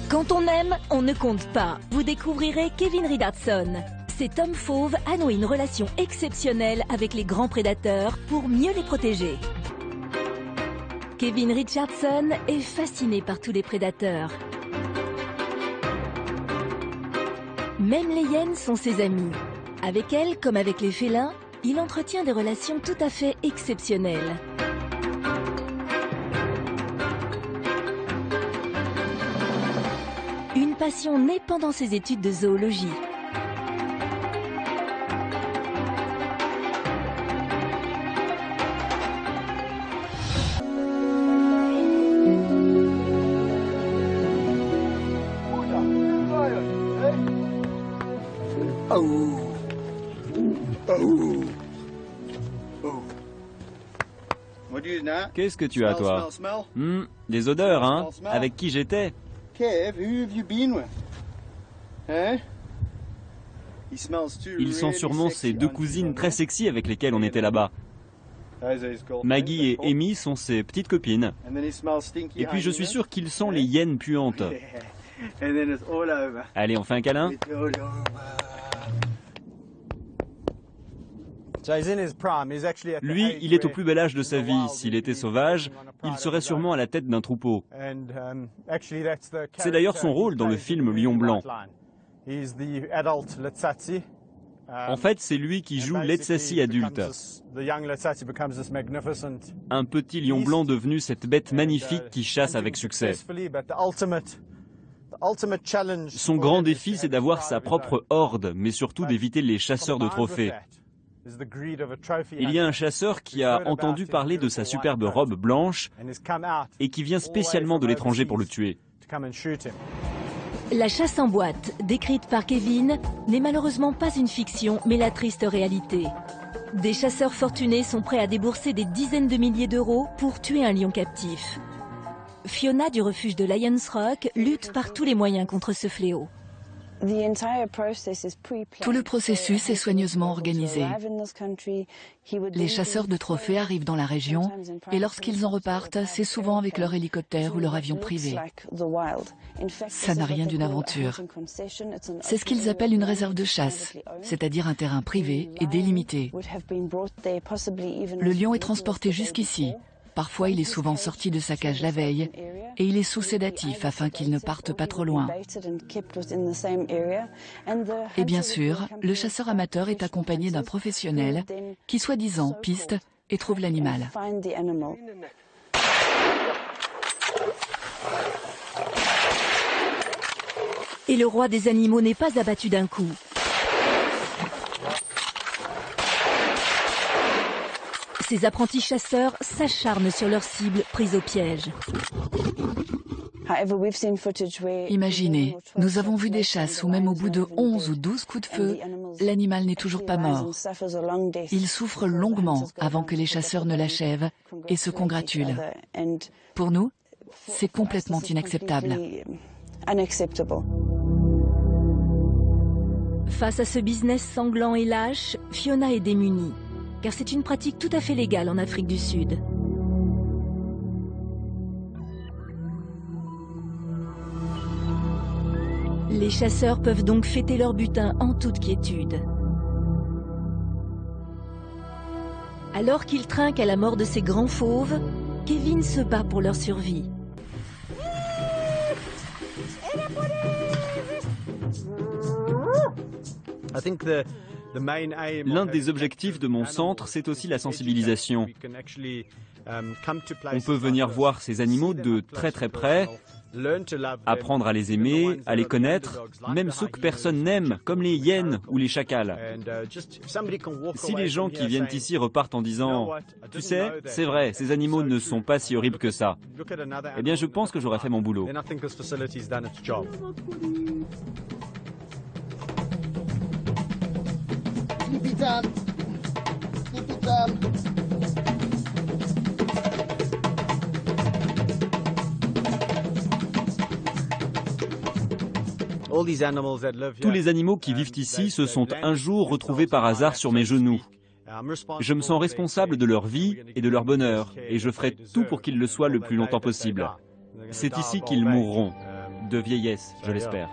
Quand on aime, on ne compte pas. Vous découvrirez Kevin Richardson. Cet homme fauve a noué une relation exceptionnelle avec les grands prédateurs pour mieux les protéger. Kevin Richardson est fasciné par tous les prédateurs. Même les hyènes sont ses amies. Avec elles, comme avec les félins, il entretient des relations tout à fait exceptionnelles. Une passion née pendant ses études de zoologie. Qu'est-ce que tu as, toi? Des odeurs, hein? Avec qui j'étais? Ils sont sûrement ces deux cousines très sexy avec lesquelles on était là-bas. Maggie et Amy sont ses petites copines. Et puis je suis sûr qu'ils sont les hyènes puantes. Allez, on fait un câlin? Lui, il est au plus bel âge de sa vie. S'il était sauvage, il serait sûrement à la tête d'un troupeau. C'est d'ailleurs son rôle dans le film Lion Blanc. En fait, c'est lui qui joue Letsassi adulte. Un petit lion blanc devenu cette bête magnifique qui chasse avec succès. Son grand défi, c'est d'avoir sa propre horde, mais surtout d'éviter les chasseurs de trophées. Il y a un chasseur qui a entendu parler de sa superbe robe blanche et qui vient spécialement de l'étranger pour le tuer. La chasse en boîte, décrite par Kevin, n'est malheureusement pas une fiction, mais la triste réalité. Des chasseurs fortunés sont prêts à débourser des dizaines de milliers d'euros pour tuer un lion captif. Fiona du refuge de Lions Rock lutte par tous les moyens contre ce fléau. Tout le processus est soigneusement organisé. Les chasseurs de trophées arrivent dans la région et lorsqu'ils en repartent, c'est souvent avec leur hélicoptère ou leur avion privé. Ça n'a rien d'une aventure. C'est ce qu'ils appellent une réserve de chasse, c'est-à-dire un terrain privé et délimité. Le lion est transporté jusqu'ici. Parfois, il est souvent sorti de sa cage la veille et il est sous sédatif afin qu'il ne parte pas trop loin. Et bien sûr, le chasseur amateur est accompagné d'un professionnel qui, soi-disant, piste et trouve l'animal. Et le roi des animaux n'est pas abattu d'un coup. Ces apprentis chasseurs s'acharnent sur leur cible prise au piège. Imaginez, nous avons vu des chasses où même au bout de 11 ou 12 coups de feu, l'animal n'est toujours pas mort. Il souffre longuement avant que les chasseurs ne l'achèvent et se congratulent. Pour nous, c'est complètement inacceptable. Face à ce business sanglant et lâche, Fiona est démunie. Car c'est une pratique tout à fait légale en Afrique du Sud. Les chasseurs peuvent donc fêter leur butin en toute quiétude. Alors qu'ils trinquent à la mort de ces grands fauves, Kevin se bat pour leur survie. L'un des objectifs de mon centre, c'est aussi la sensibilisation. On peut venir voir ces animaux de très très près, apprendre à les aimer, à les connaître, même ceux que personne n'aime, comme les hyènes ou les chacals. Si les gens qui viennent ici repartent en disant « Tu sais, c'est vrai, ces animaux ne sont pas si horribles que ça », eh bien je pense que j'aurais fait mon boulot. Tous les animaux qui vivent ici se sont un jour retrouvés par hasard sur mes genoux. Je me sens responsable de leur vie et de leur bonheur, et je ferai tout pour qu'ils le soient le plus longtemps possible. C'est ici qu'ils mourront, de vieillesse, je l'espère.